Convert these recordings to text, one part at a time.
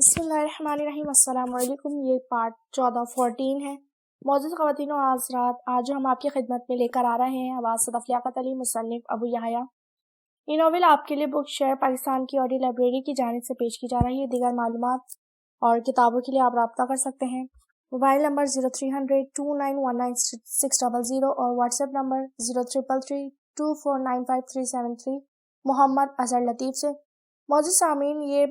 بسم اللہ الرحمن الرحیم۔ السلام علیکم۔ یہ پارٹ 14 ہے۔ معزز خواتین و حضرات، آج ہم آپ کی خدمت میں لے کر آ رہے ہیں آواز صدف لیاقت علی، مصنف ابو یحییٰ۔ یہ ناول آپ کے لیے بک شیئر پاکستان کی آڈیو لائبریری کی جانب سے پیش کی جا رہی ہے۔ دیگر معلومات اور کتابوں کے لیے آپ رابطہ کر سکتے ہیں۔ موبائل نمبر 0300291960 اور واٹس ایپ نمبر 0333249537 محمد اظہر لطیف سے۔ معزز سامعین، یہ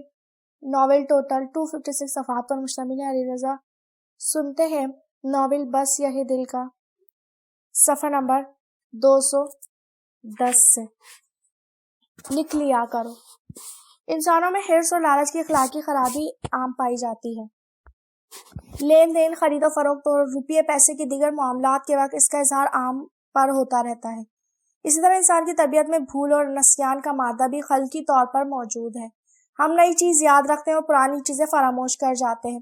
ناول ٹوٹل 256 صفحات پر مشتمل ہے۔ علی رضا سنتے ہیں ناول بس یہی دل کا، صفحہ نمبر 210 سے۔ لکھ لیا کرو۔ انسانوں میں حرص اور لالچ کی اخلاقی خرابی عام پائی جاتی ہے۔ لین دین، خرید و فروخت اور روپیے پیسے کے دیگر معاملات کے وقت اس کا اظہار عام پر ہوتا رہتا ہے۔ اسی طرح انسان کی طبیعت میں بھول اور نسیان کا مادہ بھی خلقی طور پر موجود ہے۔ ہم نئی چیز یاد رکھتے ہیں اور پرانی چیزیں فراموش کر جاتے ہیں۔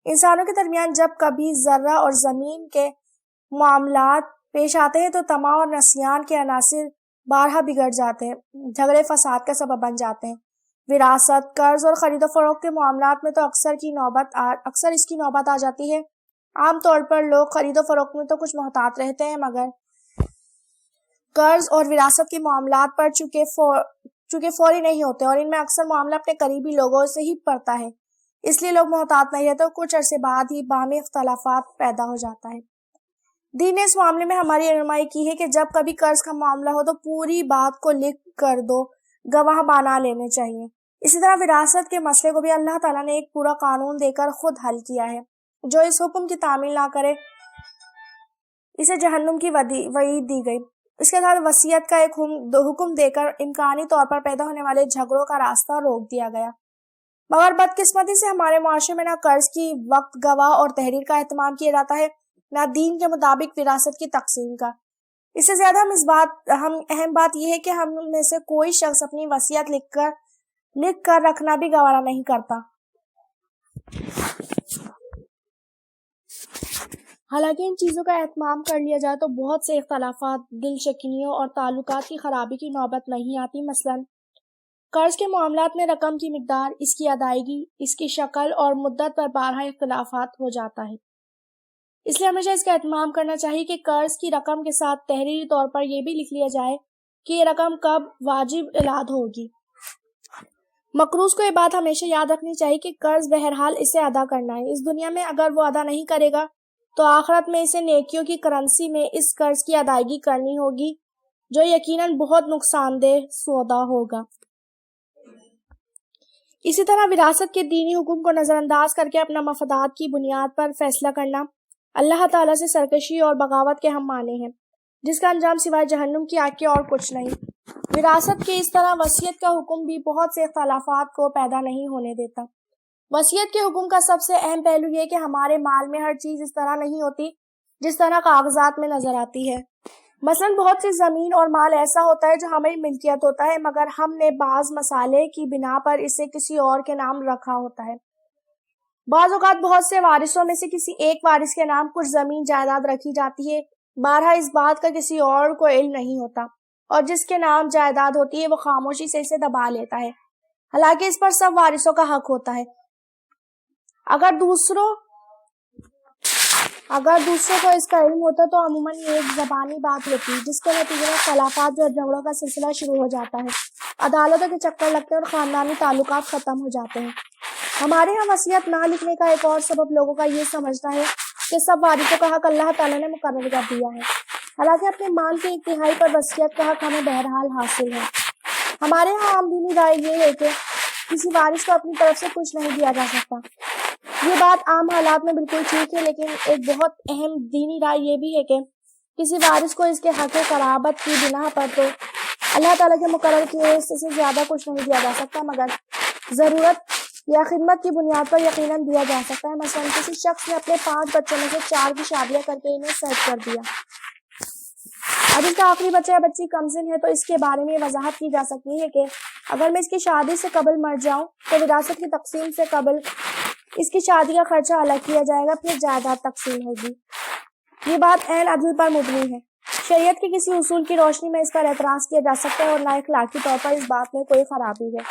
انسانوں کے درمیان جب کبھی ذرہ اور زمین کے معاملات پیش آتے ہیں تو طمع اور نسیان کے عناصر بارہا بگڑ جاتے ہیں، جھگڑے فساد کا سبب بن جاتے ہیں۔ وراثت، قرض اور خرید و فروخت کے معاملات میں تو اکثر اس کی نوبت آ جاتی ہے۔ عام طور پر لوگ خرید و فروخت میں تو کچھ محتاط رہتے ہیں، مگر قرض اور وراثت کے معاملات پر چونکہ فوری نہیں ہوتے اور ان میں اکثر معاملہ اپنے قریبی لوگوں سے ہی پڑتا ہے، اس لیے لوگ محتاط نہیں رہتے اور کچھ عرصے بعد ہی باہمی اختلافات پیدا ہو جاتا ہے۔ دین نے اس معاملے میں ہماری رہنمائی کی ہے کہ جب کبھی قرض کا معاملہ ہو تو پوری بات کو لکھ کر دو، گواہ بنا لینے چاہیے۔ اسی طرح وراثت کے مسئلے کو بھی اللہ تعالیٰ نے ایک پورا قانون دے کر خود حل کیا ہے۔ جو اس حکم کی تعمیل نہ کرے اسے جہنم کی وعید دی گئی۔ اس کے ساتھ وصیت کا ایک حکم دے کر امکانی طور پر پیدا ہونے والے جھگڑوں کا راستہ روک دیا گیا۔ مگر بدقسمتی سے ہمارے معاشرے میں نہ قرض کی وقت گواہ اور تحریر کا اہتمام کیا جاتا ہے، نہ دین کے مطابق وراثت کی تقسیم کا۔ اس سے زیادہ اہم بات یہ ہے کہ ہم میں سے کوئی شخص اپنی وصیت لکھ کر رکھنا بھی گوارا نہیں کرتا۔ حالانکہ ان چیزوں کا اہتمام کر لیا جائے تو بہت سے اختلافات، دل شکنیوں اور تعلقات کی خرابی کی نوبت نہیں آتی۔ مثلا قرض کے معاملات میں رقم کی مقدار، اس کی ادائیگی، اس کی شکل اور مدت پر بارہا اختلافات ہو جاتا ہے۔ اس لیے ہمیشہ اس کا اہتمام کرنا چاہیے کہ قرض کی رقم کے ساتھ تحریری طور پر یہ بھی لکھ لیا جائے کہ یہ رقم کب واجب الادا ہوگی۔ مقروض کو یہ بات ہمیشہ یاد رکھنی چاہیے کہ قرض بہرحال اسے ادا کرنا ہے۔ اس دنیا میں اگر وہ ادا نہیں کرے گا تو آخرت میں اسے نیکیوں کی کرنسی میں اس قرض کی ادائیگی کرنی ہوگی، جو یقیناً بہت نقصان دہ سودا ہوگا۔ اسی طرح وراثت کے دینی حکم کو نظر انداز کر کے اپنا مفادات کی بنیاد پر فیصلہ کرنا اللہ تعالیٰ سے سرکشی اور بغاوت کے ہم معنی ہیں، جس کا انجام سوائے جہنم کی آگ کے اور کچھ نہیں۔ وراثت کے اس طرح وصیت کا حکم بھی بہت سے اختلافات کو پیدا نہیں ہونے دیتا۔ وصیت کے حکم کا سب سے اہم پہلو یہ کہ ہمارے مال میں ہر چیز اس طرح نہیں ہوتی جس طرح کاغذات میں نظر آتی ہے۔ مثلا بہت سی زمین اور مال ایسا ہوتا ہے جو ہماری ملکیت ہوتا ہے، مگر ہم نے بعض مسئلے کی بنا پر اسے کسی اور کے نام رکھا ہوتا ہے۔ بعض اوقات بہت سے وارثوں میں سے کسی ایک وارث کے نام کچھ زمین جائیداد رکھی جاتی ہے، بہرحا اس بات کا کسی اور کو علم نہیں ہوتا، اور جس کے نام جائیداد ہوتی ہے وہ خاموشی سے اسے دبا لیتا ہے، حالانکہ اس پر سب وارثوں کا حق ہوتا ہے۔ اگر دوسروں کو اس کا علم ہوتا تو عموماً یہ ایک زبانی بات ہوتی، جس کے نتیجے میں خلافات اور جھگڑوں کا سلسلہ شروع ہو جاتا ہے، عدالتوں کے چکر لگتے ہیں اور خاندانی تعلقات ختم ہو جاتے ہیں۔ ہمارے ہاں وصیت نہ لکھنے کا ایک اور سبب لوگوں کا یہ سمجھنا ہے کہ سب وارثوں کا حق اللہ تعالیٰ نے مقرر کر دیا ہے، حالانکہ اپنے مال کے ایک تہائی پر وصیت کا حق ہمیں بہرحال حاصل ہے۔ ہمارے ہاں عام دینی رائے یہ ہے کہ کسی وارث کو اپنی طرف سے کچھ نہیں دیا جا سکتا۔ یہ بات عام حالات میں بالکل ٹھیک ہے، لیکن ایک بہت اہم دینی رائے یہ بھی ہے کہ کسی وارث کو اس کے حق قرابت کی بنا پر تو اللہ تعالیٰ کے مقرر کیے حصے سے زیادہ کچھ نہیں دیا جا سکتا، مگر ضرورت یا خدمت کی بنیاد پر یقیناً دیا جا سکتا ہے۔ مثلا کسی شخص نے اپنے 5 بچوں میں سے 4 کی شادیاں کر کے انہیں سیٹ کر دیا۔ اب اس کا آخری بچہ یا بچی کمسن ہے تو اس کے بارے میں وضاحت کی جا سکتی ہے کہ اگر میں اس کی شادی سے قبل مر جاؤں تو وراثت کی تقسیم سے قبل اس کی شادی کا خرچہ الگ کیا جائے گا، پھر جائیداد تقسیم ہوگی۔ یہ بات عین عدل پر مبنی ہے۔ شریعت کے کسی اصول کی روشنی میں اس پر اعتراض کیا جا سکتا ہے اور نہ اخلاقی طور پر اس بات میں کوئی خرابی ہے۔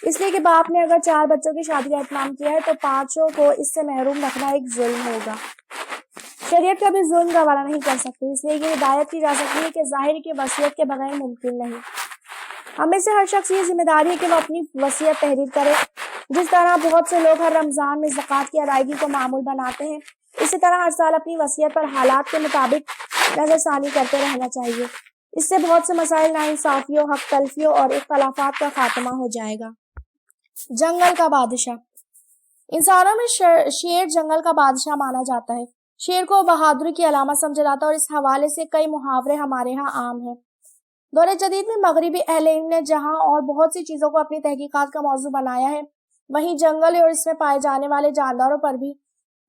اس لیے کہ باپ نے اگر 4 بچوں کی شادی کا اہتمام کیا ہے تو 5 کو اس سے محروم رکھنا ایک ظلم ہوگا۔ شریعت کبھی ظلم کا گوارا نہیں کر سکتی، اس لیے یہ ہدایت کی جا سکتی ہے کہ ظاہر کی وصیت کے بغیر ممکن نہیں۔ ہم میں سے ہر شخص یہ ذمہ داری ہے کہ وہ اپنی وصیت تحریر کرے۔ جس طرح بہت سے لوگ ہر رمضان میں زکوٰۃ کی ادائیگی کو معمول بناتے ہیں، اسی طرح ہر سال اپنی وصیت پر حالات کے مطابق نظر ثانی کرتے رہنا چاہیے۔ اس سے بہت سے مسائل، ناانصافیوں، حق تلفیوں اور اختلافات کا خاتمہ ہو جائے گا۔ جنگل کا بادشاہ۔ انسانوں میں شیر جنگل کا بادشاہ مانا جاتا ہے۔ شیر کو بہادری کی علامت سمجھا جاتا ہے اور اس حوالے سے کئی محاورے ہمارے ہاں عام ہیں۔ دور جدید میں مغربی اہل علم نے جہاں اور بہت سی چیزوں کو اپنی تحقیقات کا موضوع بنایا ہے، وہیں جنگل اور اس میں پائے جانے والے جانداروں پر بھی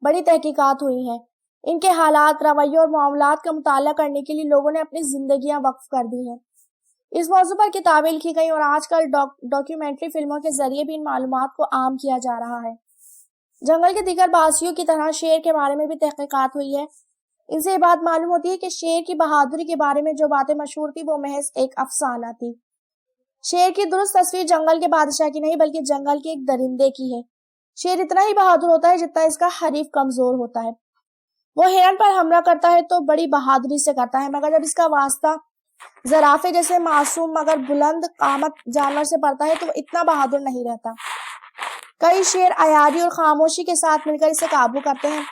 بڑی تحقیقات ہوئی ہیں۔ ان کے حالات، رویوں اور معاملات کا مطالعہ کرنے کے لیے لوگوں نے اپنی زندگیاں وقف کر دی ہیں۔ اس موضوع پر کتابیں لکھی گئی اور آج کل ڈاکیومنٹری فلموں کے ذریعے بھی ان معلومات کو عام کیا جا رہا ہے۔ جنگل کے دیگر باسیوں کی طرح شیر کے بارے میں بھی تحقیقات ہوئی ہے۔ ان سے یہ بات معلوم ہوتی ہے کہ شیر کی بہادری کے بارے میں جو باتیں مشہور تھی وہ محض ایک افسانہ تھی۔ شیر کی درست تصویر جنگل کے بادشاہ کی نہیں بلکہ جنگل کے ایک درندے کی ہے۔ شیر اتنا ہی بہادر ہوتا ہے جتنا اس کا حریف کمزور ہوتا ہے۔ وہ ہرن پر حملہ کرتا ہے تو بڑی بہادری سے کرتا ہے، مگر جب اس کا واسطہ زرافے جیسے معصوم مگر بلند قامت جانور سے پڑتا ہے تو وہ اتنا بہادر نہیں رہتا۔ کئی شیر عیاری اور خاموشی کے ساتھ مل کر اسے قابو کرتے ہیں۔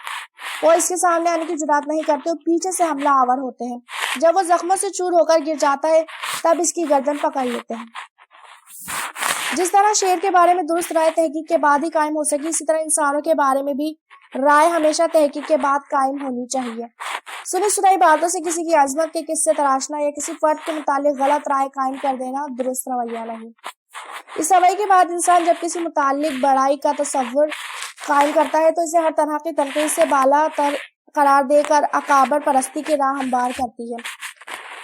وہ اس کے سامنے آنے کی جرات نہیں کرتے اور پیچھے سے حملہ آور ہوتے ہیں۔ جب وہ زخموں سے چور ہو کر گر جاتا ہے تب اس کی گردن پکڑ لیتے ہیں۔ جس طرح شیر کے بارے میں درست رائے تحقیق کے بعد ہی قائم ہو سکی، اسی طرح انسانوں کے بارے میں بھی رائے ہمیشہ تحقیق کے بعد قائم ہونی چاہیے۔ سنی سنائی باتوں سے کسی کی عظمت کے قصے تراشنا یا کسی فرد کے متعلق غلط رائے قائم کر دینا درست رویہ نہیں۔ اس رویے کے بعد انسان جب کسی متعلق بڑائی کا تصور قائم کرتا ہے تو اسے ہر طرح کی تنقید سے بالا تر قرار دے کر اکابر پرستی کی راہ ہموار کرتی ہے۔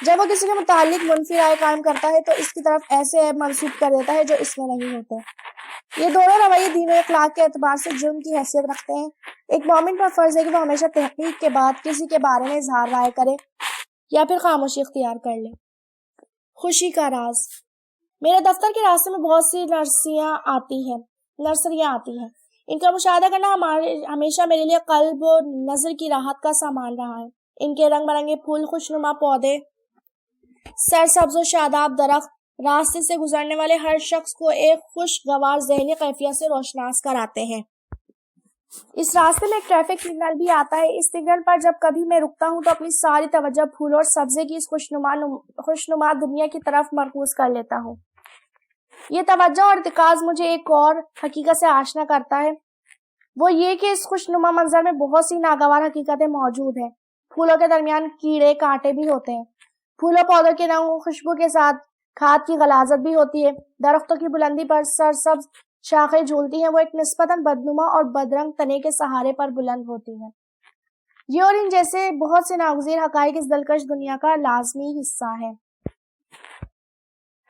جب وہ کسی کے متعلق منفی رائے قائم کرتا ہے تو اس کی طرف ایسے عیب منسوب کر دیتا ہے جو اس میں نہیں ہوتے۔ یہ دونوں رویے دین و اخلاق کے اعتبار سے جرم کی حیثیت رکھتے ہیں۔ ایک مومن پر فرض ہے کہ وہ ہمیشہ تحقیق کے بعد کسی کے بارے میں اظہار رائے کرے یا پھر خاموشی اختیار کر لے۔ خوشی کا راز۔ میرے دفتر کے راستے میں بہت سی نرسریاں آتی ہیں۔ ان کا مشاہدہ کرنا ہمیشہ میرے لیے قلب و نظر کی راحت کا سامان رہا ہے۔ ان کے رنگ برنگے پھول، خوشنما پودے، سرسبز و شاداب درخت راستے سے گزرنے والے ہر شخص کو ایک خوشگوار ذہنی کیفیت سے روشناس کراتے ہیں۔ اس راستے میں ایک ٹریفک سگنل بھی آتا ہے۔ اس سگنل پر جب کبھی میں رکتا ہوں تو اپنی ساری توجہ پھولوں اور سبزے کی اس خوشنما دنیا کی طرف مرکوز کر لیتا ہوں۔ یہ توجہ اور ارتکاز مجھے ایک اور حقیقت سے آشنا کرتا ہے، وہ یہ کہ اس خوشنما منظر میں بہت سی ناگوار حقیقتیں موجود ہیں۔ پھولوں کے درمیان کیڑے کانٹے بھی ہوتے ہیں۔ پھولوں پودوں کے رنگ و خوشبو کے ساتھ کھاد کی غلاظت بھی ہوتی ہے۔ درختوں کی بلندی پر سرسبز شاخیں جھولتی ہیں، وہ ایک نسبتاً بدنما اور بدرنگ تنے کے سہارے پر بلند ہوتی ہیں۔ یہ اور ان جیسے بہت سے ناگزیر حقائق اس دلکش دنیا کا لازمی حصہ ہے۔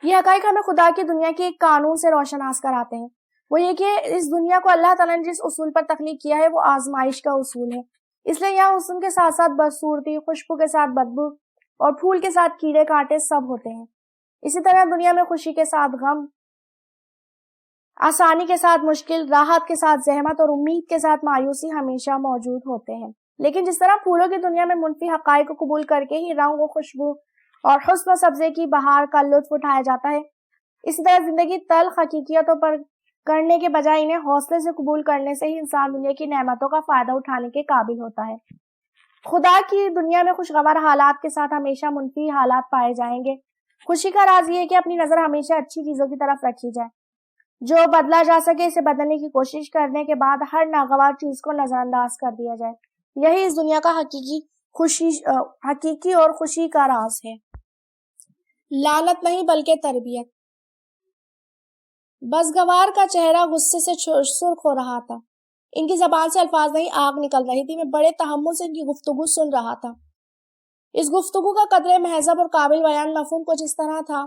یہ حقائق ہمیں خدا کی دنیا کے ایک قانون سے روشناس کراتے ہیں، وہ یہ کہ اس دنیا کو اللہ تعالیٰ نے جس اصول پر تخلیق کیا ہے وہ آزمائش کا اصول ہے۔ اس لیے یہاں حسن کے ساتھ ساتھ بدصورتی، خوشبو کے ساتھ بدبو اور پھول کے ساتھ کیڑے کانٹے سب ہوتے ہیں۔ اسی طرح دنیا میں خوشی کے ساتھ غم، آسانی کے ساتھ مشکل، راحت کے ساتھ زحمت اور امید کے ساتھ مایوسی ہمیشہ موجود ہوتے ہیں۔ لیکن جس طرح پھولوں کی دنیا میں منفی حقائق کو قبول کر کے ہی رنگ و خوشبو اور حسن و سبزے کی بہار کا لطف اٹھایا جاتا ہے، اسی طرح زندگی تلخ حقیقتوں پر کرنے کے بجائے انہیں حوصلے سے قبول کرنے سے ہی انسان دنیا کی نعمتوں کا فائدہ اٹھانے کے قابل ہوتا ہے۔ خدا کی دنیا میں خوشگوار حالات کے ساتھ ہمیشہ منفی حالات پائے جائیں گے۔ خوشی کا راز یہ ہے کہ اپنی نظر ہمیشہ اچھی چیزوں کی طرف رکھی جائے۔ جو بدلا جا سکے اسے بدلنے کی کوشش کرنے کے بعد ہر ناگوار چیز کو نظر انداز کر دیا جائے۔ یہی اس دنیا کا حقیقی اور خوشی کا راز ہے۔ لعنت نہیں بلکہ تربیت۔ بزگوار کا چہرہ غصے سے سرخ ہو رہا تھا۔ ان کی زبان سے الفاظ نہیں آگ نکل رہی تھی۔ میں بڑے تحمل سے ان کی گفتگو سن رہا تھا۔ اس گفتگو کا قدر مہذب اور قابل بیان مفہوم کچھ اس طرح تھا: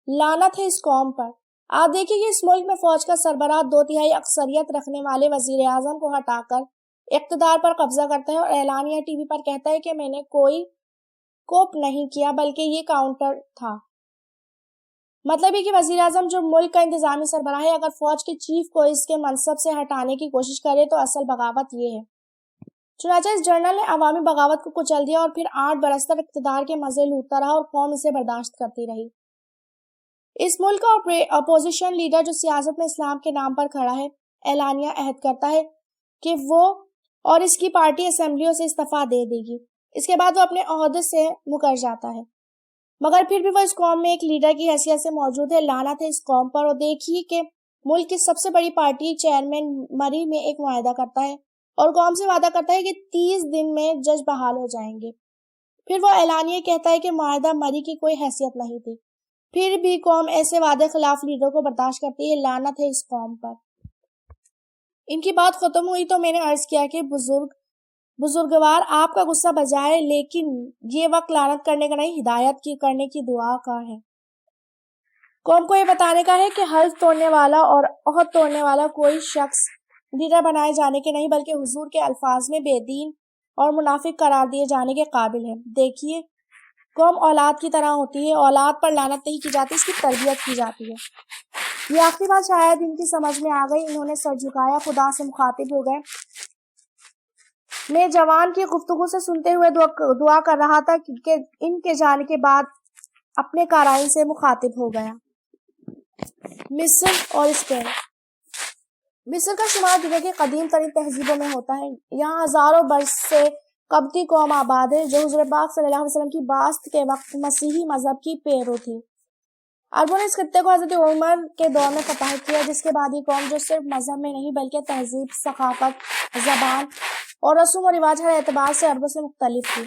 لعنت ہے اس قوم پر۔ آپ دیکھیں کہ اس ملک میں فوج کا سربراہ 2/3 اکثریت رکھنے والے وزیر اعظم کو ہٹا کر اقتدار پر قبضہ کرتا ہے اور اعلانیہ ٹی وی پر کہتا ہے کہ میں نے کوئی کوپ نہیں کیا بلکہ یہ کاؤنٹر تھا۔ مطلب یہ کہ وزیر اعظم جو ملک کا انتظامی سربراہ ہے اگر فوج کے چیف کو اس کے منصب سے ہٹانے کی کوشش کرے تو اصل بغاوت یہ ہے۔ چنانچہ اس جنرل نے عوامی بغاوت کو کچل دیا اور پھر 8 برس تک اقتدار کے مزے لوٹتا رہا اور قوم اسے برداشت کرتی رہی۔ اس ملک کا اپوزیشن لیڈر جو سیاست میں اسلام کے نام پر کھڑا ہے اعلانیہ عہد کرتا ہے کہ وہ اور اس کی پارٹی اسمبلیوں سے استعفیٰ دے دے گی، اس کے بعد وہ اپنے عہدے سے مکر جاتا ہے، مگر پھر بھی وہ اس قوم میں ایک لیڈر کی حیثیت سے موجود ہے۔ لعنت ہے اس قوم پر۔ اور دیکھیے کہ ملک کی سب سے بڑی پارٹی چیئرمین مری میں ایک معاہدہ کرتا ہے اور قوم سے وعدہ کرتا ہے کہ 30 دن میں جج بحال ہو جائیں گے، پھر وہ اعلانیہ کہتا ہے کہ معاہدہ مری کی کوئی حیثیت نہیں تھی، پھر بھی قوم ایسے وعدے خلاف لیڈر کو برداشت کرتی ہے۔ لعنت ہے اس قوم پر۔ ان کی بات ختم ہوئی تو میں نے عرض کیا کہ بزرگوار آپ کا غصہ بجائے، لیکن یہ وقت لعنت کرنے کا نہیں، ہدایت کرنے کی دعا کا ہے۔ قوم کو یہ بتانے کا ہے کہ حلف توڑنے والا اور عہد توڑنے والا کوئی شخص لیڈر بنائے جانے کے نہیں بلکہ حضور کے الفاظ میں بے دین اور منافق قرار دیے جانے کے قابل ہے۔ دیکھیے قوم اولاد کی طرح ہوتی ہے، اولاد پر لعنت نہیں کی جاتی، اس کی تربیت کی جاتی ہے۔ یہ آخری بات شاید ان کی سمجھ میں آ گئی، انہوں نے سر جھکایا، خدا سے مخاطب ہو گئے۔ میں جوان کی گفتگو سے سنتے ہوئے دعا کر رہا تھا کہ ان کے جانے کے بعد اپنے قارئین سے مخاطب ہو گیا۔ مصر اور اسپین۔ مصر کا شمار دنیا کی قدیم ترین تہذیبوں میں ہوتا ہے۔ یہاں ہزاروں برس سے قبطی قوم آباد ہے جو حضور پاک صلی اللہ علیہ وسلم کی بعثت کے وقت مسیحی مذہب کی پیرو تھی۔ عربوں نے اس خطے کو حضرت عمر کے دور میں فتح کیا، جس کے بعد یہ قوم جو صرف مذہب میں نہیں بلکہ تہذیب، ثقافت، زبان اور رسوم و رواج ہر اعتبار سے عربوں سے مختلف تھی،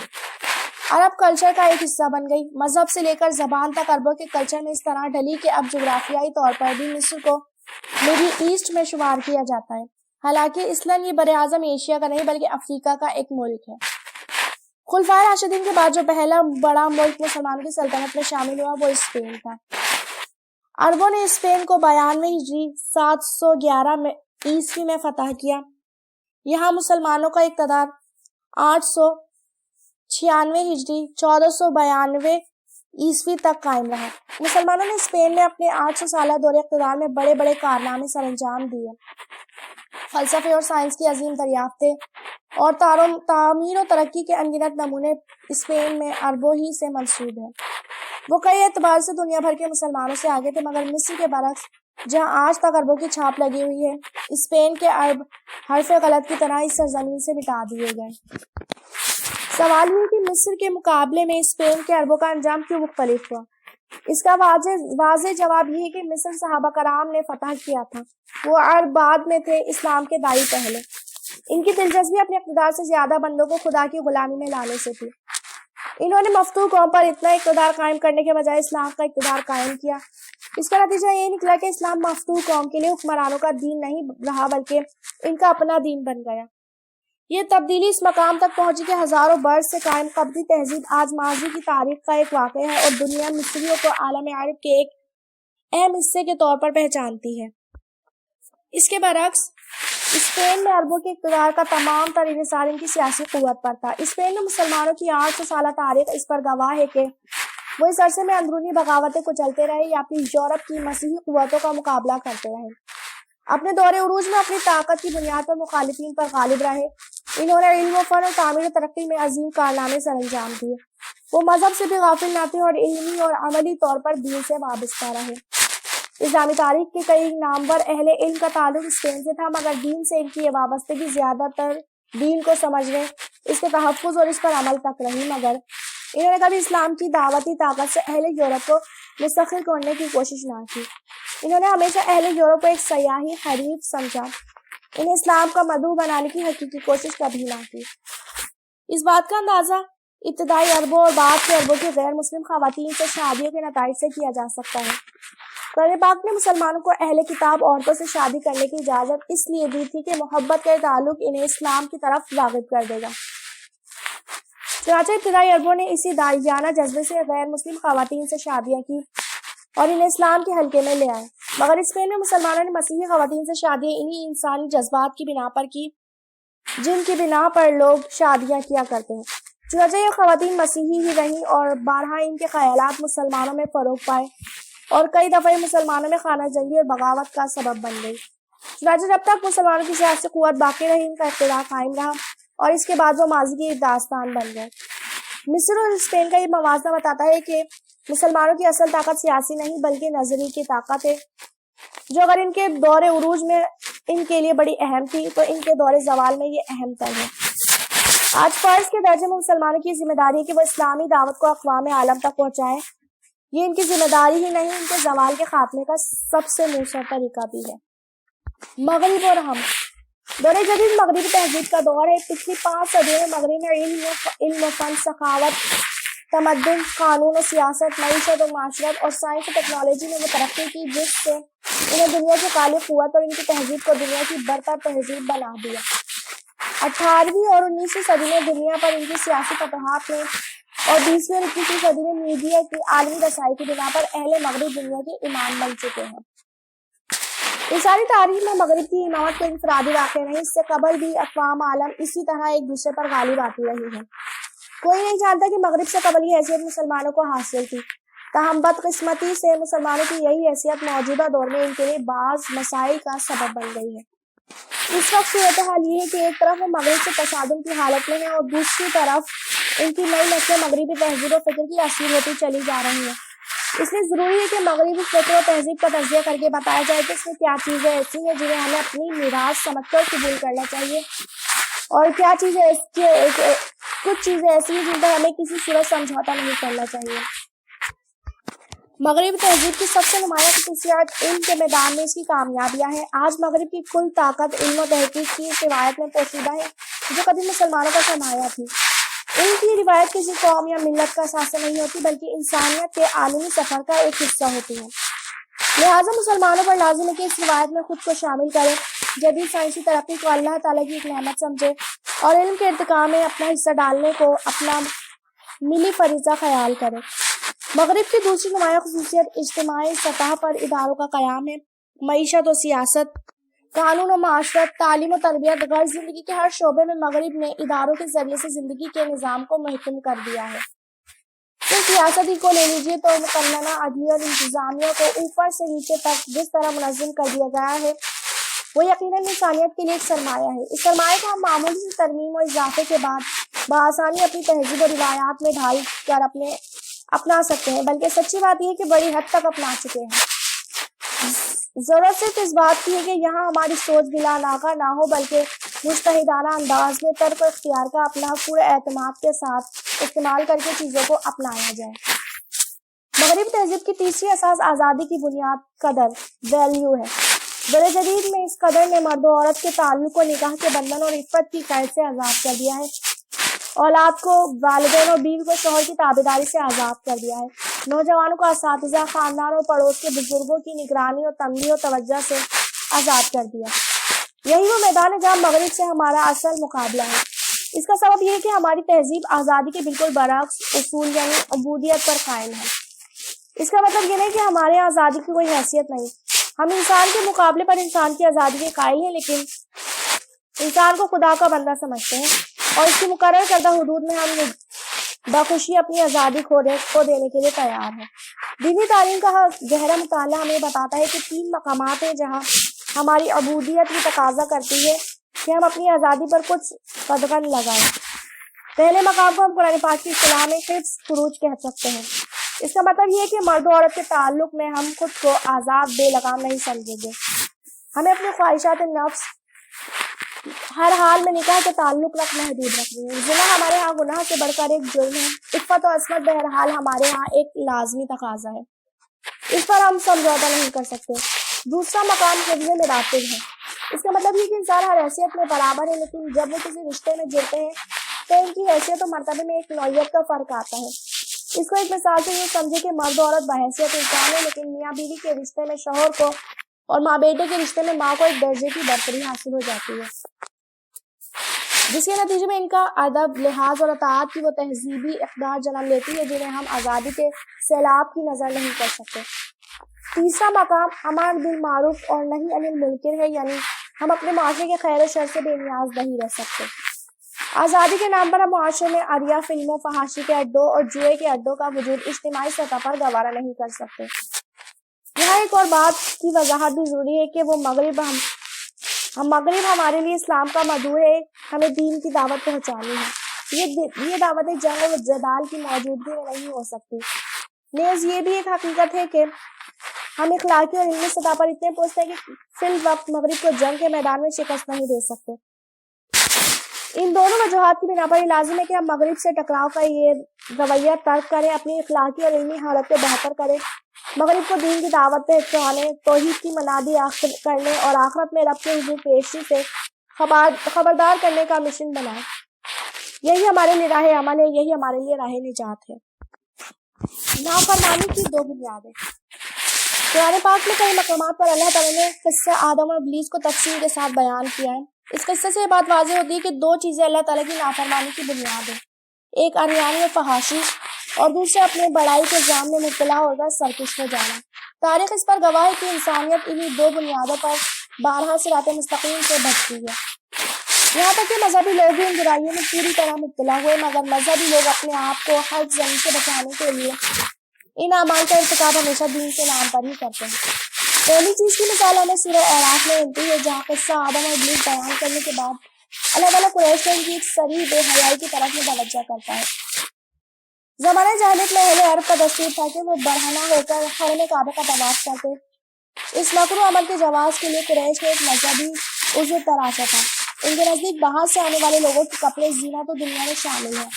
عرب کلچر کا ایک حصہ بن گئی۔ مذہب سے لے کر زبان تک عربوں کے کلچر میں اس طرح ڈھلی کہ اب جغرافیائی طور پر بھی مصر کو مڈل ایسٹ میں شمار کیا جاتا ہے، حالانکہ اصلاً یہ براعظم ایشیا کا نہیں بلکہ افریقہ کا ایک ملک ہے۔ خلفائے راشدین کے بعد جو پہلا بڑا ملک مسلمانوں کی سلطنت میں شامل ہوا وہ اسپین تھا۔ عربوں نے اسپین کو 92 ہجری 711 عیسوی میں فتح کیا۔ یہاں مسلمانوں کا اقتدار 896 ہجری 1492 عیسوی تک قائم رہا۔ مسلمانوں نے اسپین میں اپنے 800 سالہ دور اقتدار میں بڑے بڑے کارنامے سر انجام دیے، فلسفے اور سائنس کی عظیم دریافتیں اور تعمیر و ترقی کے انگنت نمونے اسپین میں عربوں ہی سے منسوب ہیں۔ وہ کئی اعتبار سے دنیا بھر کے مسلمانوں سے آگے تھے، مگر مصر کے برعکس جہاں آج تک عربوں کی چھاپ لگی ہوئی ہے، اسپین کے عرب حرف غلط کی طرح اس سرزمین سے مٹا دیے گئے۔ سوال یہ ہے کہ مصر کے مقابلے میں اسپین کے عربوں کا انجام کیوں مختلف ہوا؟ اس کا واضح جواب یہ ہے کہ مصر صحابہ کرام نے فتح کیا تھا، وہ عرب بعد میں تھے، اسلام کے داعی پہلے۔ ان کی دلچسپی اپنے اقتدار سے زیادہ بندوں کو خدا کی غلامی میں لانے سے تھی۔ انہوں نے مفتوح قوم پر اتنا اقتدار قائم کرنے کے بجائے اسلام کا اقتدار قائم کیا۔ اس کا نتیجہ یہ نکلا کہ اسلام مفتوح قوم کے لیے حکمرانوں کا دین نہیں رہا بلکہ ان کا اپنا دین بن گیا۔ یہ تبدیلی اس مقام تک پہنچی کہ ہزاروں برس سے قائم قبطی تہذیب آج ماضی کی تاریخ کا ایک واقعہ ہے اور دنیا مصریوں کو عالم عرب کے ایک اہم حصے کے طور پر پہچانتی ہے۔ اس کے برعکس اسپین میں عربوں کے اقتدار کا تمام تر انحصار ان کی سیاسی قوت پر تھا۔ اسپین میں مسلمانوں کی 800 سالہ تاریخ اس پر گواہ ہے کہ وہ اس عرصے میں اندرونی بغاوتیں کچلتے رہے یا پھر یورپ کی مسیحی قوتوں کا مقابلہ کرتے رہے، اپنے دور عروج میں اپنی طاقت کی بنیاد پر مخالفین پر غالب رہے۔ انہوں نے علم و فن اور تعمیر و ترقی میں عظیم کارنامے سر انجام دیے۔ وہ مذہب سے بھی غافل نہ تھے اور علمی اور عملی طور پر دین سے وابستہ رہے۔ اسلامی تاریخ کے کئی نامور اہل علم کا تعلق اسپین سے تھا، مگر دین سے ان کی یہ وابستگی زیادہ تر دین کو سمجھنے، اس کے تحفظ اور اس پر عمل تک رہی، مگر انہوں نے کبھی اسلام کی دعوتی طاقت سے اہل یورپ کو مستقل کرنے کی کوشش نہ کی۔ انہوں نے ہمیشہ اہل یورپ کو ایک سیاحی حریف سمجھا، انہیں اسلام کا مدعو بنانے کی حقیقی کوشش کبھی نہ کی۔ اس بات کا اندازہ ابتدائی عربوں اور بعد کے عربوں کی غیر مسلم خواتین سے شادیوں کے نتائج سے کیا جا سکتا ہے۔ قرآن پاک نے مسلمانوں کو اہل کتاب عورتوں سے شادی کرنے کی اجازت اس لیے دی تھی کہ محبت کا تعلق انہیں اسلام کی طرف راغب کر دے گا۔ چنانچہ ابتدائی عربوں نے اسی داعیانہ جذبے سے غیر مسلم خواتین سے شادیاں کی اور انہیں اسلام کے حلقے میں لے آئے، مگر اسپین میں مسلمانوں نے مسیحی خواتین سے شادیاں انہی انسانی جذبات کی بنا پر کی جن کی بنا پر لوگ شادیاں کیا کرتے ہیں۔ چنانچہ یہ خواتین مسیحی ہی رہیں اور بارہا ان کے خیالات مسلمانوں میں فروغ پائے اور کئی دفعہ یہ مسلمانوں میں خانہ جنگی اور بغاوت کا سبب بن گئی۔ چنانچہ جب تک مسلمانوں کی سیاسی قوت باقی رہی، ان کا اقتدار قائم رہا اور اس کے بعد وہ ماضی کی ایک داستان بن گئے۔ مصر اور اسپین کا یہ موازنہ بتاتا ہے کہ مسلمانوں کی اصل طاقت سیاسی نہیں بلکہ نظری کی طاقت ہے، جو اگر ان کے دور عروج میں ان کے لیے بڑی اہم تھی تو ان کے دور زوال میں یہ اہم تر ہے۔ آج فرض کے درجے میں مسلمانوں کی ذمہ داری ہے کہ وہ اسلامی دعوت کو اقوام عالم تک پہنچائیں۔ یہ ان کی ذمہ داری ہی نہیں، ان کے زوال کے خاتمے کا سب سے مؤثر طریقہ بھی ہے۔ مغرب اور ہم دور جدید مغربی تہذیب کا دور ہے۔ پچھلی 5 صدیوں میں مغرب نے علم و فن، سخاوت، تمدن، قانون و سیاست، معیشت و معاشرت اور سائنس و ٹیکنالوجی میں وہ ترقی کی جس سے انہیں دنیا کی غالب قوت اور ان کی تہذیب کو دنیا کی برتر تہذیب بنا دیا۔ 18ویں اور 19ویں صدی میں دنیا پر ان کی سیاسی فتوحات نے اور 20ویں اور 21ویں صدی میں میڈیا کی عالمی رسائی کی بنا پر اہل مغرب دنیا کے امام بن چکے ہیں۔ اس ساری تاریخ میں مغرب کی امامت کوئی انفرادی واقعہ نہیں، اس سے قبل بھی اقوام عالم اسی طرح ایک دوسرے پر غالب آتی رہی ہیں۔ کوئی نہیں جانتا کہ مغرب سے قبل یہ حیثیت مسلمانوں کو حاصل تھی، تاہم بدقسمتی سے مسلمانوں کی یہی حیثیت موجودہ دور میں ان کے لیے بعض مسائل کا سبب بن گئی ہے۔ اس وقت صورتحال یہ ہے کہ ایک طرف وہ مغرب سے تصادم کی حالت میں ہیں اور دوسری طرف ان کی نئی نسلیں مغربی تہذیب و فکر کی اسیر ہوتی چلی جا رہی ہیں۔ اس لیے ضروری ہے کہ مغربی فکر و تہذیب کا تجزیہ کر کے بتایا جائے کہ اس میں کیا چیزیں ایسی ہیں جنہیں ہمیں اپنی میراث سمجھ کر قبول کرنا چاہیے اور کیا چیزیں کچھ چیزیں ایسی ہیں جن پر ہمیں کسی صورت سمجھوتا نہیں کرنا چاہیے۔ مغربی تہذیب کی سب سے نمایاں خصوصیت علم کے میدان میں اس کی کامیابیاں ہیں۔ آج مغرب کی کل طاقت علم و تحقیق کی اس روایت میں پوشیدہ ہے جو کبھی مسلمانوں کا سرمایہ تھی۔ علم کی روایت کسی قوم یا ملت کا اثاثہ نہیں ہوتی بلکہ انسانیت کے عالمی سفر کا ایک حصہ ہوتی ہے۔ لہٰذا مسلمانوں پر لازم ہے کہ اس روایت میں خود کو شامل کریں، جدید سائنسی ترقی کو اللہ تعالیٰ کی ایک نعمت سمجھے اور علم کے ارتقاء میں اپنا حصہ ڈالنے کو اپنا ملی فریضہ خیال کرے۔ مغرب کی دوسری نمایاں خصوصیت اجتماعی سطح پر اداروں کا قیام ہے۔ معیشت و سیاست، قانون و معاشرت، تعلیم و تربیت، غیر زندگی کے ہر شعبے میں مغرب نے اداروں کے ذریعے سے زندگی کے نظام کو محکم کر دیا ہے۔ صرف سیاستی کو لے لیجیے تو مقننہ عدلیہ اور انتظامیہ کو اوپر سے نیچے تک جس طرح منظم کر دیا گیا ہے وہ یقیناً انسانیت کے لیے ایک سرمایہ ہے۔ اس سرمایہ کو ہم معمولی سی ترمیم و اضافے کے بعد بآسانی اپنی تہذیب و روایات میں ڈھال کر اپنا سکتے ہیں، بلکہ سچی بات یہ ہے کہ بڑی حد تک اپنا چکے ہیں۔ ضرورت صرف اس بات کی ہے کہ یہاں ہماری سوچ بلا ناغہ نہ ہو بلکہ مجتہدانہ انداز میں ترک و اختیار کا اپنا پورے اعتماد کے ساتھ استعمال کر کے چیزوں کو اپنایا جائے۔ مغربی تہذیب کی تیسری اساس آزادی کی بنیاد قدر ویلیو ہے۔ دور جدید میں اس قدر نے مرد و عورت کے تعلق کو نکاح کے بندھن اور عفت کی قید سے آزاد کر دیا ہے، اولاد کو والدین اور بیوی کو شوہر کی تابعداری سے آزاد کر دیا ہے، نوجوانوں کو اساتذہ، خاندان اور پڑوس کے بزرگوں کی نگرانی اور تنبیہ و توجہ سے آزاد کر دیا۔ یہی وہ میدان ہے جہاں مغرب سے ہمارا اصل مقابلہ ہے۔ اس کا سبب یہ ہے کہ ہماری تہذیب آزادی کے بالکل برعکس اصول یعنی عبودیت پر قائم ہے۔ اس کا مطلب یہ نہیں کہ ہمارے یہاں آزادی کی کوئی حیثیت نہیں، ہم انسان کے مقابلے پر انسان کی آزادی کے قائل ہیں، لیکن انسان کو خدا کا بندہ سمجھتے ہیں اور اس کی مقرر کردہ حدود میں ہم بخوشی اپنی آزادی کھو دینے کے لیے تیار ہیں۔ دینی تعلیم کا گہرا مطالعہ ہمیں بتاتا ہے کہ 3 مقامات ہیں جہاں ہماری عبودیت کی تقاضا کرتی ہے کہ ہم اپنی آزادی پر کچھ قدغن لگائیں۔ پہلے مقام کو ہم قرآن پاک کی اصطلاح میں حفظ فروج کہہ سکتے ہیں۔ اس کا مطلب یہ ہے کہ مرد و عورت کے تعلق میں ہم خود کو آزاد بے لگام نہیں سمجھیں گے، ہمیں اپنی خواہشات نفس ہر حال میں نکاح کے تعلق تک محدود رکھنی ہے۔ زنا ہمارے ہاں گناہ سے بڑھ کر ایک جرم ہے، عفت و عصمت بہرحال ہمارے ہاں ایک لازمی تقاضا ہے، اس پر ہم سمجھوتا نہیں کر سکتے۔ دوسرا مقام حفظ مراتب ہے۔ اس کا مطلب یہ کہ انسان ہر حیثیت میں برابر ہے، لیکن جب وہ کسی رشتے میں جڑتے ہیں تو ان کی حیثیت و مرتبے میں ایک نوعیت کا فرق آتا ہے۔ اس کو ایک مثال سے یہ سمجھے کہ مرد و عورت بحیثیت انسان ہے، لیکن میاں بیوی کے رشتے میں شوہر کو اور ماں بیٹے کے رشتے میں ماں کو ایک درجے کی برتری حاصل ہو جاتی ہے، جس کے نتیجے میں ان کا ادب، لحاظ اور اطاعت کی وہ تہذیبی اقدار جنم لیتی ہے جنہیں ہم آزادی کے سیلاب کی نظر نہیں کر سکتے۔ تیسرا مقام امر بالمعروف اور نہی عن المنکر ہے، یعنی ہم اپنے معاشرے کے خیر و شر سے بے نیاز نہیں رہ سکتے۔ آزادی کے نام پر ہم معاشرے میں عریہ فلموں، فحاشی کے اڈوں اور جوئے کے اڈوں کا وجود اجتماعی سطح پر گوارا نہیں کر سکتے۔ یہاں ایک اور بات کی وضاحت بھی ضروری ہے کہ وہ مغرب ہمارے لیے اسلام کا مدعو ہے، ہمیں دین کی دعوت پہنچانی ہے۔ یہ دعوت جنگ و جدال کی موجودگی میں نہیں ہو سکتی۔ نیز یہ بھی ایک حقیقت ہے کہ ہم اخلاقی اور علمی سطح پر اتنے پہنچتے ہیں کہ فی الوقت مغرب کو جنگ کے میدان میں شکست نہیں دے سکتے۔ ان دونوں وجوہات کی بنا پر یہ لازم ہے کہ ہم مغرب سے ٹکراؤ کا یہ رویہ ترک کریں، اپنی اخلاقی اور علمی حالت کو بہتر کریں، مغرب کو دین کی دعوت پہنچانے، توحید کی منادی کرنے اور آخرت میں رب کے حضور پیشی سے خبردار کرنے کا مشن بنائیں۔ یہی ہمارے لیے راہ عمل ہے، یہی ہمارے لیے راہ نجات ہے۔ نافرمانی کی دو بنیادیں۔ قرآن پاک میں کئی مقامات پر اللہ تعالیٰ نے قصہ آدم اور ابلیس کو تفصیل کے ساتھ بیان کیا ہے۔ اس قصے سے یہ بات واضح ہوتی ہے کہ دو چیزیں اللہ تعالیٰ کی نافرمانی کی بنیاد ہیں، ایک عریانی و فحاشی اور دوسرے اپنے بڑائی کے جام میں مبتلا ہو کر سرکش ہو جانا۔ تاریخ اس پر گواہ ہے کہ انسانیت انہی دو بنیادوں پر بارہا صراط مستقیم سے بھٹکی ہے۔ یہاں تک کہ مذہبی لوگ بھی ان برائیوں میں پوری طرح مبتلا ہوئے، مگر مذہبی لوگ اپنے آپ کو ہر زمین سے بچانے کے لیے ان اعمال کا ارتکاب ہمیشہ دین کے نام پر ہی کرتے ہیں۔ پہلی چیز کی مثال ہمیں سورہ اعراف میں ملتی ہے، جہاں قصہ آدم اور ابلیس بیان کرنے کے بعد اللہ تعالیٰ قریش کو ان کی ایک صریح بے حیائی کی طرف متوجہ کرتا ہے۔ زمانہ جاہلیت میں اہل عرب کا دستور تھا کہ وہ برہنہ ہو کر حرم کعبہ کا طواف کرتے۔ اس مکروہ عمل کے جواز کے لیے قریش نے ایک مذہبی عذر تراشا تھا۔ ان کے نزدیک باہر سے آنے والے لوگوں کے کپڑے زینت و دنیا میں شامل ہیں،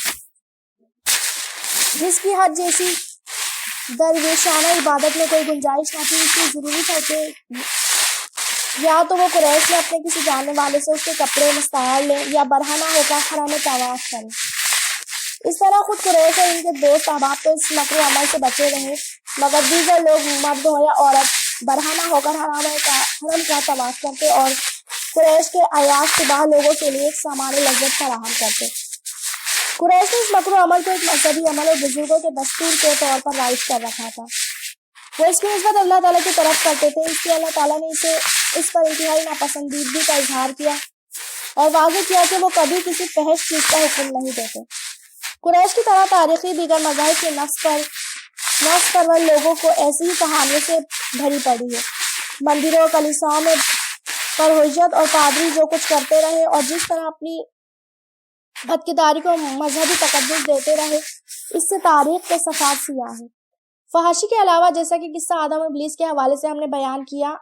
جس کی حد جیسی درویشانہ عبادت میں کوئی گنجائش نہ تھی۔ اس لیے ضروری تھا کہ یا تو وہ قریش میں اپنے کسی جاننے والے سے اس کے کپڑے مستعار لیں یا برہنہ ہو کر حرم طواف کریں۔ اس طرح خود قریش اور ان کے دوست احباب تو اس مکروہ عمل سے بچے رہے، مگر دیگر لوگ مرد ہو یا عورت برہنہ ہو کر حرم کا طواف کرتے اور قریش کے عیاش کے باہر لوگوں کے لیے ایک سامان لذت فراہم کرتے۔ قریش نے اس مکروہ عمل کو ایک مذہبی عمل اور بزرگوں کے دستور کے طور پر رائج کر رکھا تھا۔ وہ اس کی نسبت اللہ تعالیٰ کی طرف کرتے تھے، اس لیے اللہ تعالیٰ نے اس پر انتہائی ناپسندیدگی کا اظہار کیا اور واضح کیا کہ وہ کبھی کسی فحش چیز کا حکم نہیں دیتے۔ قریش کی طرح تاریخی دیگر مذاہب کے نفس پرور لوگوں کو ایسی ہی کہانیوں سے بھری پڑی ہے۔ مندروں اور کلیساؤں میں پرہیزت اور پادری جو کچھ کرتے رہے اور جس طرح اپنی بدکرداری کو مذہبی تقدس دیتے رہے، اس سے تاریخ کے صفحات سیاہ ہیں۔ فحاشی کے علاوہ، جیسا کہ قصہ آدم اور ابلیس کے حوالے سے ہم نے بیان کیا،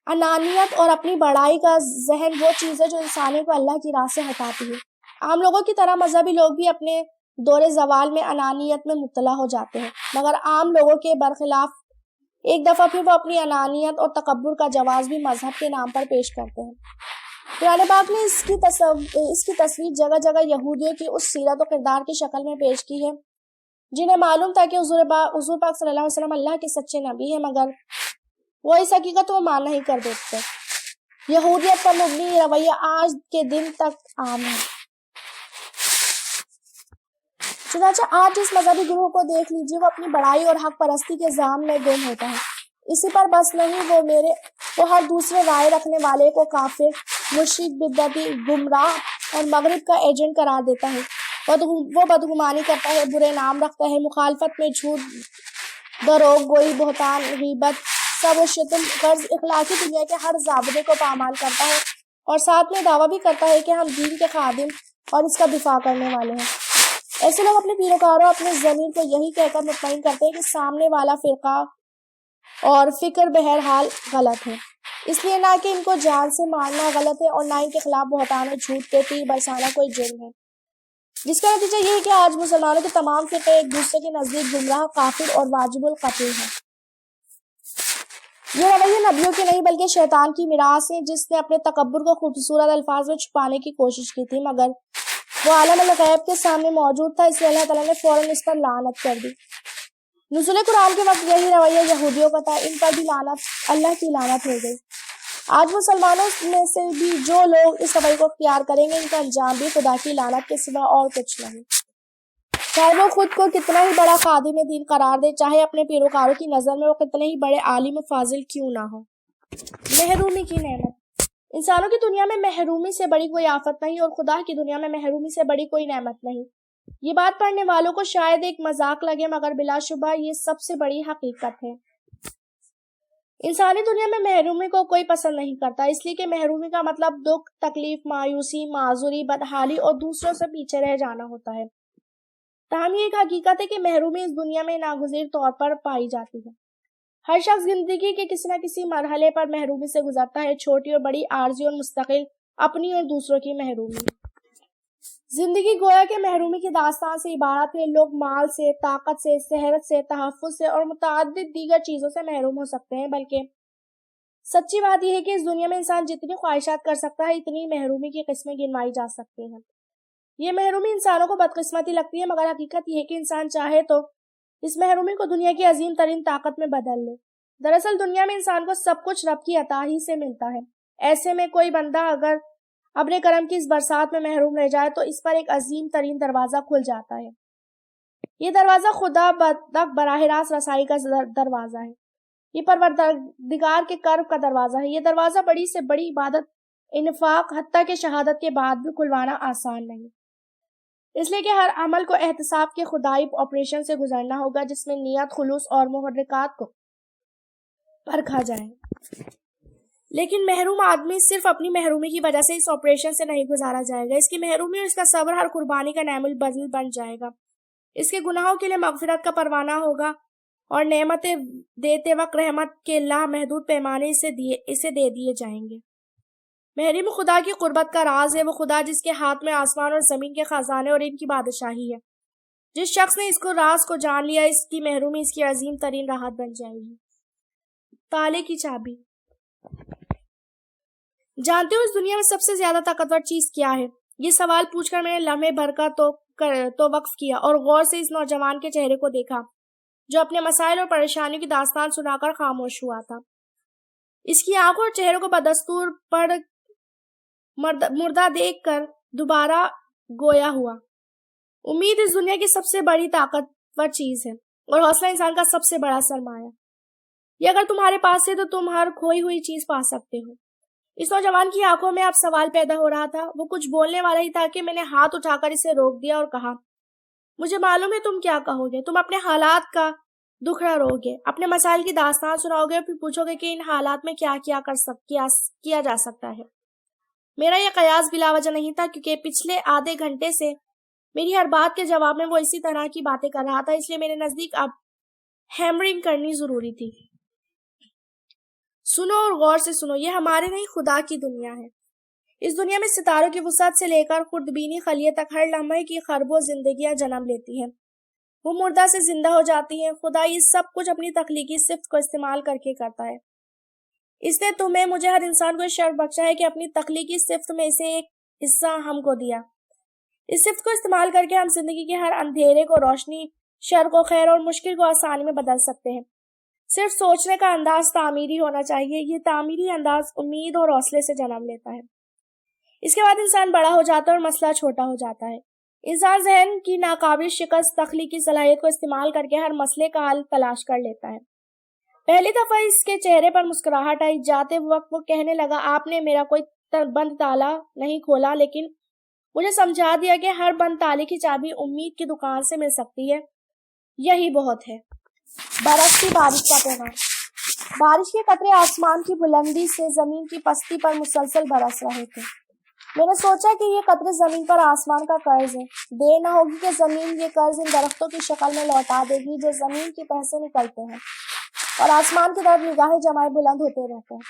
انانیت اور اپنی بڑائی کا ذہن وہ چیز ہے جو انسانی کو اللہ کی راہ سے ہٹاتی ہے۔ عام لوگوں کی طرح مذہبی لوگ بھی اپنے دور زوال میں انانیت میں مبتلا ہو جاتے ہیں، مگر عام لوگوں کے برخلاف ایک دفعہ پھر وہ اپنی انانیت اور تکبر کا جواز بھی مذہب کے نام پر پیش کرتے ہیں۔ قرآن پاک نے اس کی تصویر جگہ جگہ یہودیوں کی اس سیرت و کردار کی شکل میں پیش کی ہے جنہیں معلوم تھا کہ حضور پاک صلی اللہ علیہ وسلم اللہ کے سچے نبی ہیں، مگر وہ اس حقیقت کو مان نہیں کر دیتے۔ یہودیت پر مبنی یہ رویہ آج کے دن تک عام ہے۔ چنانچہ آج اس مذہبی گروہ کو دیکھ لیجیے، وہ اپنی بڑائی اور حق پرستی کے زام میں گم ہوتا ہے۔ اسی پر بس نہیں، وہ ہر دوسرے رائے رکھنے والے کو کافر، مشرک، بدعتی، گمراہ اور مغرب کا ایجنٹ قرار دیتا ہے۔ وہ بدگمانی کرتا ہے، برے نام رکھتا ہے، مخالفت میں جھوٹ، دروغ گوئی، بہتان، غیبت، سب و شتم، غرض اخلاقی دنیا کے ہر ضابطے کو پامال کرتا ہے اور ساتھ میں دعویٰ بھی کرتا ہے کہ ہم دین کے خادم اور اس کا دفاع کرنے والے ہیں۔ ایسے لوگ اپنے پیروکاروں، اپنے ضمیر کو یہی کہہ کر مطمئن کرتے ہیں کہ سامنے والا فرقہ اور فکر بہرحال غلط ہے، اس لیے نہ کہ ان کو جان سے مارنا غلط ہے اور نہ ان کے خلاف بہتان و جھوٹ کے تیر برسانا کوئی جرم ہے، جس کا نتیجہ یہ ہے کہ آج مسلمانوں کے تمام فرقے ایک دوسرے کے نزدیک گمراہ، کافر اور واجب القتل ہیں۔ یہ رویے نبیوں کے نہیں بلکہ شیطان کی میراث ہے، جس نے اپنے تکبر کو خوبصورت الفاظ میں چھپانے کی کوشش کی تھی، مگر وہ عالم الغیب کے سامنے موجود تھا، اس لیے اللہ تعالیٰ نے فوراً اس پر لعنت کر دی۔ نزول قرآن کے وقت یہی رویہ یہودیوں کا تھا، ان پر بھی اللہ کی لعنت ہو گئی۔ آج مسلمانوں میں سے بھی جو لوگ اس رویے کو اختیار کریں گے، ان کا انجام بھی خدا کی لعنت کے سوا اور کچھ نہیں، چاہے وہ خود کو کتنا ہی بڑا خادم دین قرار دے، چاہے اپنے پیروکاروں کی نظر میں وہ کتنے ہی بڑے عالم و فاضل کیوں نہ ہو۔ محرومی کی نعمت۔ انسانوں کی دنیا میں محرومی سے بڑی کوئی آفت نہیں اور خدا کی دنیا میں محرومی سے بڑی کوئی نعمت نہیں۔ یہ بات پڑھنے والوں کو شاید ایک مذاق لگے، مگر بلا شبہ یہ سب سے بڑی حقیقت ہے۔ انسانی دنیا میں محرومی کو کوئی پسند نہیں کرتا، اس لیے کہ محرومی کا مطلب دکھ، تکلیف، مایوسی، معذوری، بدحالی اور دوسروں سے پیچھے رہ جانا ہوتا ہے۔ تاہم یہ ایک حقیقت ہے کہ محرومی اس دنیا میں ناگزیر طور پر پائی جاتی ہے۔ ہر شخص زندگی کے کسی نہ کسی مرحلے پر محرومی سے گزرتا ہے، چھوٹی اور بڑی، عارضی اور مستقل، اپنی اور دوسروں کی محرومی۔ زندگی گویا کہ محرومی کی داستان سے عبارت ہے۔ لوگ مال سے، طاقت سے، صحت سے، تحفظ سے اور متعدد دیگر چیزوں سے محروم ہو سکتے ہیں، بلکہ سچی بات یہ ہے کہ اس دنیا میں انسان جتنی خواہشات کر سکتا ہے اتنی محرومی کی قسمیں گنوائی جا سکتی ہیں۔ یہ محرومی انسانوں کو بدقسمتی لگتی ہے، مگر حقیقت یہ ہے کہ انسان چاہے تو اس محرومی کو دنیا کی عظیم ترین طاقت میں بدل لے۔ دراصل دنیا میں انسان کو سب کچھ رب کی عطا ہی سے ملتا ہے۔ ایسے میں کوئی بندہ اگر اپنے کرم کی اس برسات میں محروم رہ جائے تو اس پر ایک عظیم ترین دروازہ کھل جاتا ہے۔ یہ دروازہ خدا تک براہ راست رسائی کا دروازہ ہے۔ یہ پروردگار کے کرب کا دروازہ ہے۔ یہ دروازہ بڑی سے بڑی عبادت، انفاق، حتیٰ کہ شہادت کے بعد بھی کھلوانا آسان نہیں، اس لیے کہ ہر عمل کو احتساب کے خدائی آپریشن سے گزرنا ہوگا، جس میں نیت، خلوص اور محرکات کو پرکھا جائے۔ لیکن محروم آدمی صرف اپنی محرومی کی وجہ سے اس آپریشن سے نہیں گزارا جائے گا۔ اس کی محرومی اور اس کا صبر ہر قربانی کا نعم البذل بن جائے گا۔ اس کے گناہوں کے لیے مغفرت کا پروانہ ہوگا اور نعمتیں دیتے وقت رحمت کے لامحدود پیمانے اسے دے دیے جائیں گے۔ محرومی خدا کی قربت کا راز ہے، وہ خدا جس کے ہاتھ میں آسمان اور زمین کے خزانے اور ان کی بادشاہی ہے۔ جس شخص نے اس راز کو جان لیا، اس کی محرومی اس کی عظیم ترین راحت بن جائے گی۔ تالے کی چابی۔ جانتے ہو اس دنیا میں سب سے زیادہ طاقتور چیز کیا ہے؟ یہ سوال پوچھ کر میں نے لمحے بھر کا تو وقف کیا اور غور سے اس نوجوان کے چہرے کو دیکھا جو اپنے مسائل اور پریشانیوں کی داستان سنا کر خاموش ہوا تھا۔ اس کی آنکھوں اور چہرے کو بدستور پر مردہ دیکھ کر دوبارہ گویا ہوا۔ امید اس دنیا کی سب سے بڑی طاقتور چیز ہے اور حوصلہ انسان کا سب سے بڑا سرمایہ۔ یہ اگر تمہارے پاس ہے تو تم ہر کھوئی ہوئی چیز پا سکتے ہو۔ اس نوجوان کی آنکھوں میں اب سوال پیدا ہو رہا تھا۔ وہ کچھ بولنے والا ہی تھا کہ میں نے ہاتھ اٹھا کر اسے روک دیا اور کہا، مجھے معلوم ہے تم کیا کہو گے۔ تم اپنے حالات کا دکھڑا رو گے، اپنے مسائل کی داستان سناؤ گے اور پھر پوچھو گے کہ ان حالات میں کیا جا سکتا ہے۔ میرا یہ قیاس بلا وجہ نہیں تھا، کیونکہ پچھلے آدھے گھنٹے سے میری ہر بات کے جواب میں وہ اسی طرح کی باتیں کر رہا تھا، اس لیے میرے نزدیک اب ہیمرنگ کرنی ضروری تھی۔ سنو اور غور سے سنو، یہ ہمارے نہیں خدا کی دنیا ہے۔ اس دنیا میں ستاروں کی وسعت سے لے کر خردبینی خلیے تک ہر لمحے کی خربوں زندگیاں جنم لیتی ہیں، وہ مردہ سے زندہ ہو جاتی ہیں۔ خدا یہ سب کچھ اپنی تخلیقی صفت کو استعمال کر کے کرتا ہے۔ اس نے تمہیں، مجھے، ہر انسان کو شرف بخشا ہے کہ اپنی تخلیقی صفت میں سے ایک حصہ ہم کو دیا۔ اس صفت کو استعمال کر کے ہم زندگی کے ہر اندھیرے کو روشنی، شر کو خیر اور مشکل کو آسانی میں بدل سکتے ہیں۔ صرف سوچنے کا انداز تعمیری ہونا چاہیے۔ یہ تعمیری انداز امید اور حوصلے سے جنم لیتا ہے۔ اس کے بعد انسان بڑا ہو جاتا ہے اور مسئلہ چھوٹا ہو جاتا ہے۔ انسان ذہن کی ناقابل شکست تخلیقی صلاحیت کو استعمال کر کے ہر مسئلے کا حل تلاش کر لیتا ہے۔ پہلی دفعہ اس کے چہرے پر مسکراہٹ آئی۔ جاتے وقت وہ کہنے لگا، آپ نے میرا کوئی بند تالا نہیں کھولا، لیکن مجھے سمجھا دیا کہ ہر بند تالے کی چابی امید کی دکان سے مل سکتی ہے۔ یہی بہت ہے۔ برستی بارش کا پیغام۔ بارش کے قطرے آسمان کی بلندی سے زمین کی پستی پر مسلسل برس رہے تھے۔ میں نے سوچا کہ یہ قطرے زمین پر آسمان کا قرض ہے۔ دیر نہ ہوگی کہ زمین یہ قرض ان درختوں کی شکل میں لوٹا دے گی جو زمین کی تہہ سے نکلتے ہیں اور آسمان کی طرف نگاہیں جمائے بلند ہوتے رہتے ہیں۔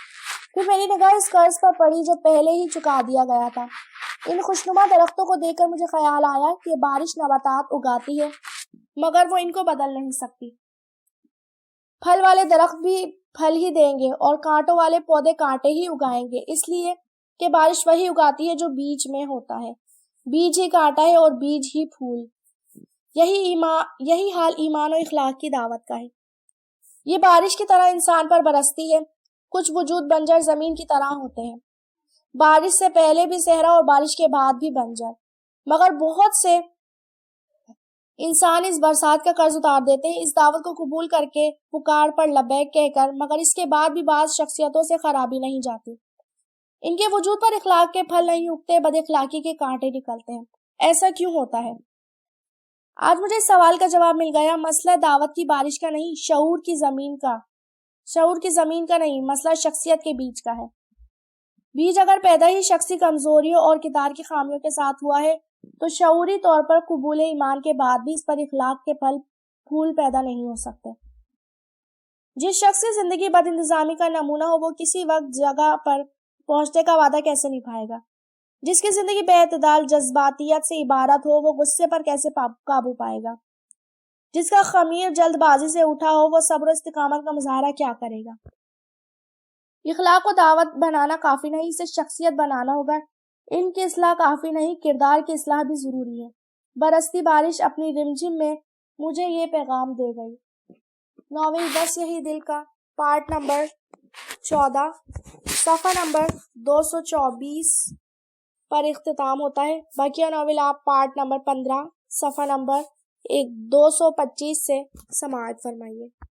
پھر میری نگاہ اس قرض پر پڑی جو پہلے ہی چکا دیا گیا تھا۔ ان خوشنما درختوں کو دیکھ کر مجھے خیال آیا کہ بارش نباتات اگاتی ہے، مگر وہ ان کو بدل نہیں سکتی۔ پھل والے درخت بھی پھل ہی دیں گے اور کانٹوں والے پودے کانٹے ہی اگائیں گے، اس لیے کہ بارش وہی اگاتی ہے جو بیج میں ہوتا ہے۔ بیج ہی کانٹا ہے اور بیج ہی پھول۔ یہی حال ایمان و اخلاق کی دعوت کا ہے۔ یہ بارش کی طرح انسان پر برستی ہے۔ کچھ وجود بنجر زمین کی طرح ہوتے ہیں، بارش سے پہلے بھی صحرا اور بارش کے بعد بھی بنجر، مگر بہت سے انسان اس برسات کا قرض اتار دیتے ہیں، اس دعوت کو قبول کر کے، پکار پر لبیک کہہ کر، مگر اس کے بعد بھی بعض شخصیتوں سے خرابی نہیں جاتی۔ ان کے وجود پر اخلاق کے پھل نہیں اگتے، بد اخلاقی کے کانٹے نکلتے ہیں۔ ایسا کیوں ہوتا ہے؟ آج مجھے اس سوال کا جواب مل گیا۔ مسئلہ دعوت کی بارش کا نہیں، شعور کی زمین کا شعور کی زمین کا نہیں، مسئلہ شخصیت کے بیج کا ہے۔ بیج اگر پیدا ہی شخصی کمزوریوں اور کردار کی خامیوں کے ساتھ ہوا ہے تو شعوری طور پر قبول ایمان کے بعد بھی اس پر اخلاق کے پھول پیدا نہیں ہو سکتے۔ جس شخص کی زندگی بد انتظامی کا نمونہ ہو وہ کسی وقت جگہ پر پہنچنے کا وعدہ کیسے نبھائے گا؟ جس کی زندگی بے اعتدال جذباتیت سے عبارت ہو وہ غصے پر کیسے قابو پائے گا؟ جس کا خمیر جلد بازی سے اٹھا ہو وہ صبر و استقامت کا مظاہرہ کیا کرے گا؟ اخلاق کو دعوت بنانا کافی نہیں، اسے شخصیت بنانا ہوگا۔ ان کی اصلاح کافی نہیں، کردار کی اصلاح بھی ضروری ہے۔ برستی بارش اپنی رمجھم میں مجھے یہ پیغام دے گئی۔ ناول بس یہی دل کا پارٹ نمبر 14 صفحہ نمبر 224 پر اختتام ہوتا ہے۔ بقیہ ناول آپ پارٹ نمبر 15 صفحہ نمبر 225 سے سماعت فرمائیے۔